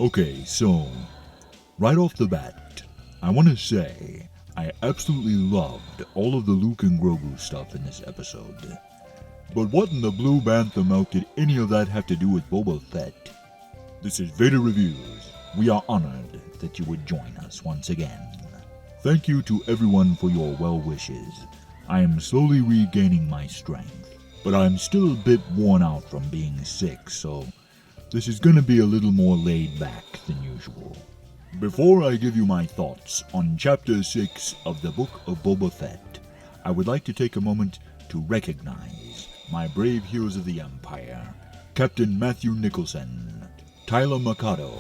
Okay, so, right off the bat, I want to say I absolutely loved all of the Luke and Grogu stuff in this episode. But what in the blue bantha milk did any of that have to do with Boba Fett? This is Vader Reviews. We are honored that you would join us once again. Thank you to everyone for your well wishes. I am slowly regaining my strength, but I'm still a bit worn out from being sick, so this is going to be a little more laid back than usual. Before I give you my thoughts on Chapter 6 of the Book of Boba Fett, I would like to take a moment to recognize my brave heroes of the Empire, Captain Matthew Nicholson, Tyler Mercado,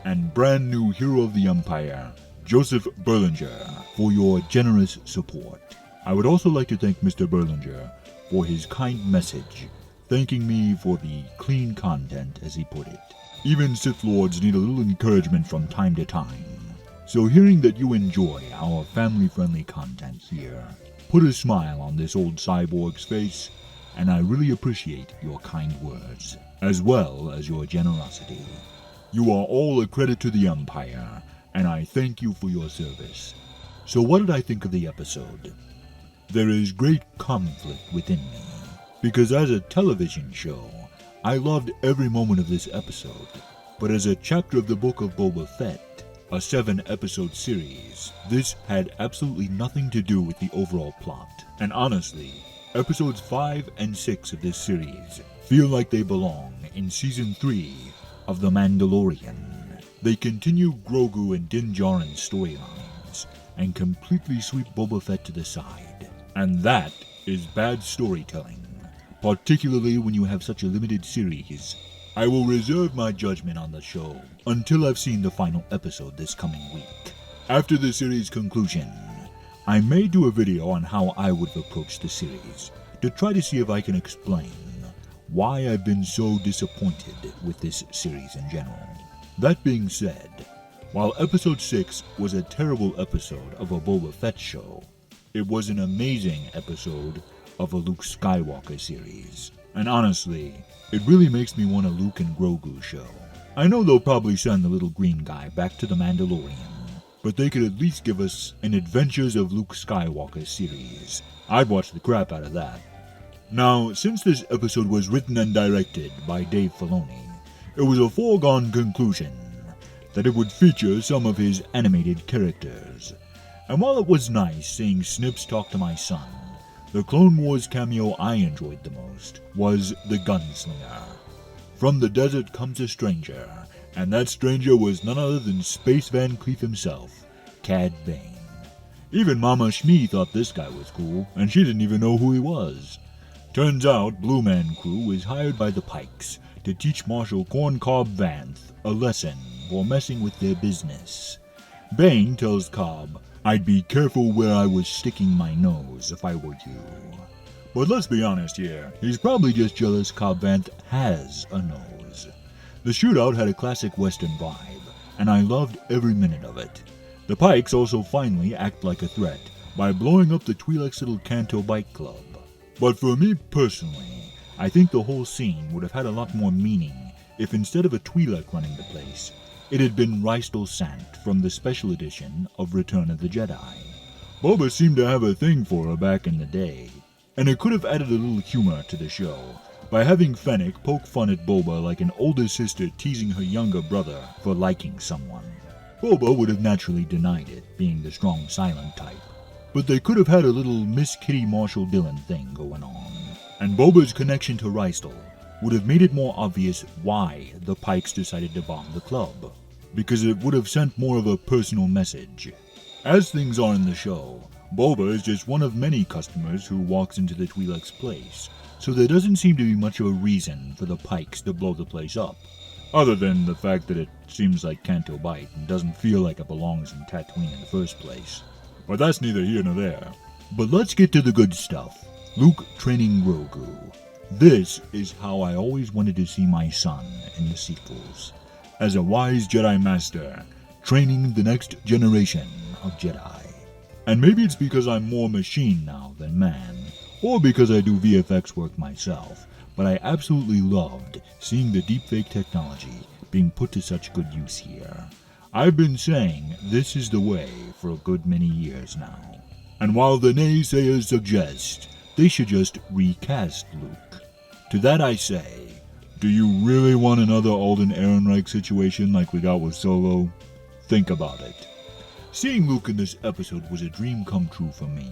and brand new hero of the Empire, Joseph Berlinger, for your generous support. I would also like to thank Mr. Berlinger for his kind message, thanking me for the clean content, as he put it. Even Sith Lords need a little encouragement from time to time. So hearing that you enjoy our family-friendly content here put a smile on this old cyborg's face, and I really appreciate your kind words, as well as your generosity. You are all a credit to the Empire, and I thank you for your service. So what did I think of the episode? There is great conflict within me, because as a television show, I loved every moment of this episode, but as a chapter of the Book of Boba Fett, a 7-episode series, this had absolutely nothing to do with the overall plot. And honestly, episodes 5 and 6 of this series feel like they belong in Season 3 of The Mandalorian. They continue Grogu and Djarin's storylines, and completely sweep Boba Fett to the side. And that is bad storytelling, particularly when you have such a limited series. I will reserve my judgment on the show until I've seen the final episode this coming week. After the series' conclusion, I may do a video on how I would approach the series, to try to see if I can explain why I've been so disappointed with this series in general. That being said, while episode 6 was a terrible episode of a Boba Fett show, it was an amazing episode of a Luke Skywalker series. And honestly, it really makes me want a Luke and Grogu show. I know they'll probably send the little green guy back to the Mandalorian, but they could at least give us an Adventures of Luke Skywalker series. I'd watch the crap out of that. Now, since this episode was written and directed by Dave Filoni, it was a foregone conclusion that it would feature some of his animated characters. And while it was nice seeing Snips talk to my son, the Clone Wars cameo I enjoyed the most was the Gunslinger. From the desert comes a stranger, and that stranger was none other than Space Van Cleef himself, Cad Bane. Even Mama Shmi thought this guy was cool, and she didn't even know who he was. Turns out Blue Man Crew is hired by the Pikes to teach Marshal Corncob Vanth a lesson for messing with their business. Bane tells Cobb, "I'd be careful where I was sticking my nose if I were you." But let's be honest here, he's probably just jealous Cobb Vanth has a nose. The shootout had a classic Western vibe, and I loved every minute of it. The Pikes also finally act like a threat by blowing up the Twi'lek's little Canto Bike Club. But for me personally, I think the whole scene would have had a lot more meaning if instead of a Twi'lek running the place, it had been Rystal Sant from the special edition of Return of the Jedi. Boba seemed to have a thing for her back in the day, and it could have added a little humor to the show by having Fennec poke fun at Boba like an older sister teasing her younger brother for liking someone. Boba would have naturally denied it, being the strong silent type, but they could have had a little Miss Kitty Marshall Dillon thing going on, and Boba's connection to Rystal would have made it more obvious why the Pikes decided to bomb the club, because it would have sent more of a personal message. As things are in the show, Boba is just one of many customers who walks into the Twi'lek's place, so there doesn't seem to be much of a reason for the Pikes to blow the place up, other than the fact that it seems like Canto Bight and doesn't feel like it belongs in Tatooine in the first place. But that's neither here nor there. But let's get to the good stuff. Luke training Grogu. This is how I always wanted to see my son in the sequels, as a wise Jedi Master, training the next generation of Jedi. And maybe it's because I'm more machine now than man, or because I do VFX work myself, but I absolutely loved seeing the deepfake technology being put to such good use here. I've been saying this is the way for a good many years now. And while the naysayers suggest they should just recast Luke, to that I say, do you really want another Alden Ehrenreich situation like we got with Solo? Think about it. Seeing Luke in this episode was a dream come true for me,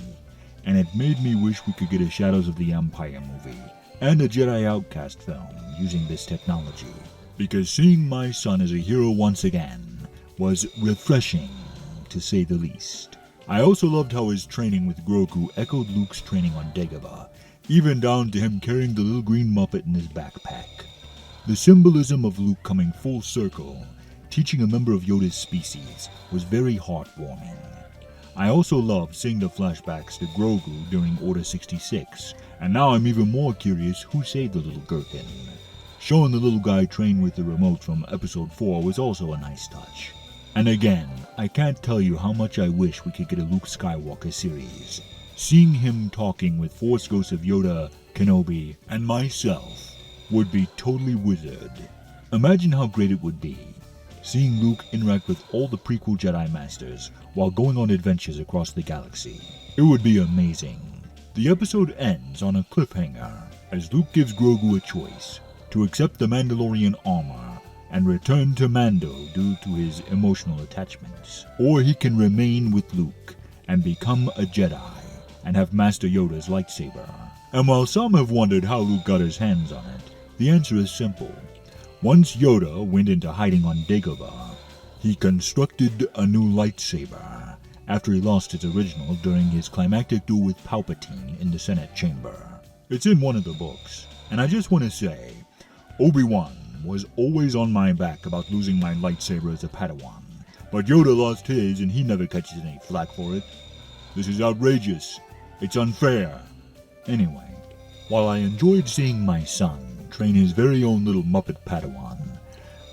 and it made me wish we could get a Shadows of the Empire movie and a Jedi Outcast film using this technology, because seeing my son as a hero once again was refreshing, to say the least. I also loved how his training with Grogu echoed Luke's training on Dagobah, even down to him carrying the little green Muppet in his backpack. The symbolism of Luke coming full circle, teaching a member of Yoda'S species, was very heartwarming. I also loved seeing the flashbacks to Grogu during Order 66, and now I'm even more curious who saved the little gherkin. Showing the little guy train with the remote from Episode 4 was also a nice touch. And again, I can't tell you how much I wish we could get a Luke Skywalker series. Seeing him talking with Force Ghosts of Yoda, Kenobi, and myself would be totally wizard. Imagine how great it would be, seeing Luke interact with all the prequel Jedi Masters while going on adventures across the galaxy. It would be amazing. The episode ends on a cliffhanger, as Luke gives Grogu a choice to accept the Mandalorian armor and return to Mando due to his emotional attachments, or he can remain with Luke and become a Jedi and have Master Yoda's lightsaber. And while some have wondered how Luke got his hands on it, the answer is simple. Once Yoda went into hiding on Dagobah, he constructed a new lightsaber after he lost his original during his climactic duel with Palpatine in the Senate chamber. It's in one of the books, and I just want to say, Obi-Wan was always on my back about losing my lightsaber as a Padawan, but Yoda lost his and he never catches any flack for it. This is outrageous. It's unfair. Anyway, while I enjoyed seeing my son train his very own little Muppet Padawan,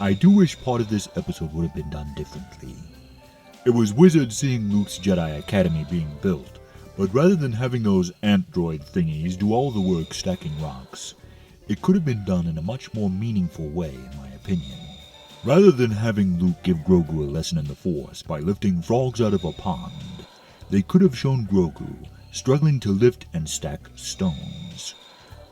I do wish part of this episode would have been done differently. It was wizard seeing Luke's Jedi Academy being built, but rather than having those ant-droid thingies do all the work stacking rocks, it could have been done in a much more meaningful way, in my opinion. Rather than having Luke give Grogu a lesson in the Force by lifting frogs out of a pond, they could have shown Grogu struggling to lift and stack stones.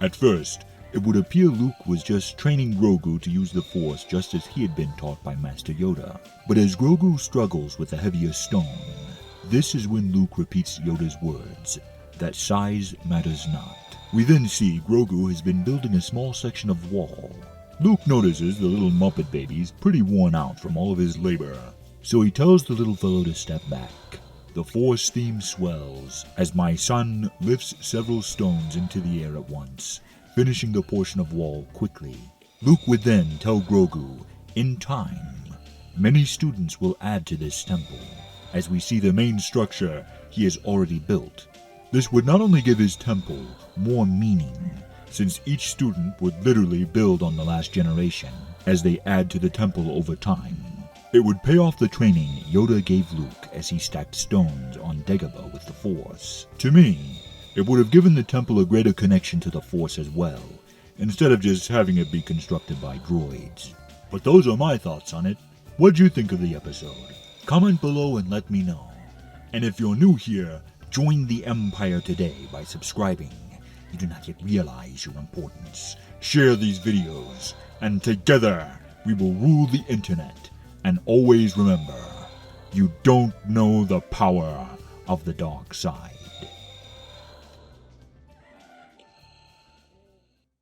At first, it would appear Luke was just training Grogu to use the Force just as he had been taught by Master Yoda. But as Grogu struggles with a heavier stone, this is when Luke repeats Yoda's words, that size matters not. We then see Grogu has been building a small section of wall. Luke notices the little Muppet baby's pretty worn out from all of his labor, so he tells the little fellow to step back. The Force theme swells as my son lifts several stones into the air at once, finishing the portion of wall quickly. Luke would then tell Grogu, in time, many students will add to this temple, as we see the main structure he has already built. This would not only give his temple more meaning, since each student would literally build on the last generation as they add to the temple over time. It would pay off the training Yoda gave Luke as he stacked stones on Dagobah with the Force. To me, it would have given the temple a greater connection to the Force as well, instead of just having it be constructed by droids. But those are my thoughts on it. What'd you think of the episode? Comment below and let me know. And if you're new here, join the Empire today by subscribing. You do not yet realize your importance. Share these videos, and together we will rule the internet. And always remember, you don't know the power of the dark side.